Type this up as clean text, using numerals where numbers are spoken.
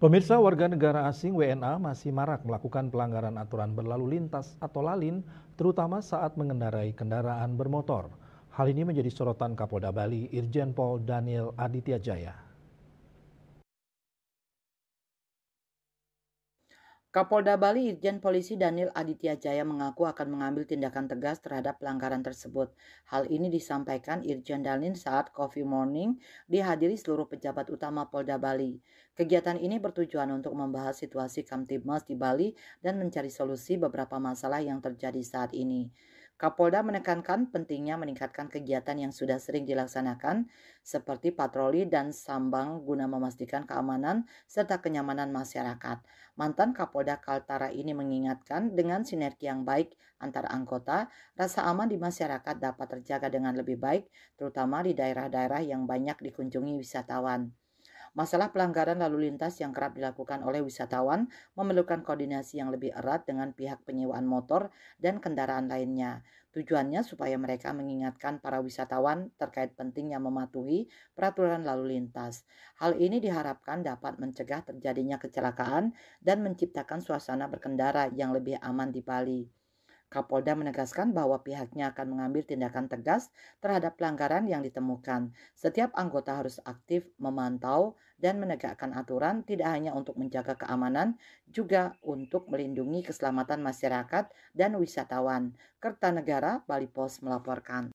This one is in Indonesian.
Pemirsa, warga negara asing WNA masih marak melakukan pelanggaran aturan berlalu lintas atau lalin, terutama saat mengendarai kendaraan bermotor. Hal ini menjadi sorotan Kapolda Bali, Irjen Pol Daniel Aditya Jaya. Kapolda Bali Irjen Polisi Daniel Aditya Jaya mengaku akan mengambil tindakan tegas terhadap pelanggaran tersebut. Hal ini disampaikan Irjen Daniel saat Coffee Morning dihadiri seluruh pejabat utama Polda Bali. Kegiatan ini bertujuan untuk membahas situasi Kamtibmas di Bali dan mencari solusi beberapa masalah yang terjadi saat ini. Kapolda menekankan pentingnya meningkatkan kegiatan yang sudah sering dilaksanakan seperti patroli dan sambang guna memastikan keamanan serta kenyamanan masyarakat. Mantan Kapolda Kaltara ini mengingatkan dengan sinergi yang baik antar anggota, rasa aman di masyarakat dapat terjaga dengan lebih baik, terutama di daerah-daerah yang banyak dikunjungi wisatawan. Masalah pelanggaran lalu lintas yang kerap dilakukan oleh wisatawan memerlukan koordinasi yang lebih erat dengan pihak penyewaan motor dan kendaraan lainnya. Tujuannya supaya mereka mengingatkan para wisatawan terkait pentingnya mematuhi peraturan lalu lintas. Hal ini diharapkan dapat mencegah terjadinya kecelakaan dan menciptakan suasana berkendara yang lebih aman di Bali. Kapolda menegaskan bahwa pihaknya akan mengambil tindakan tegas terhadap pelanggaran yang ditemukan. Setiap anggota harus aktif memantau dan menegakkan aturan tidak hanya untuk menjaga keamanan, juga untuk melindungi keselamatan masyarakat dan wisatawan. Kertanegara Bali Pos melaporkan.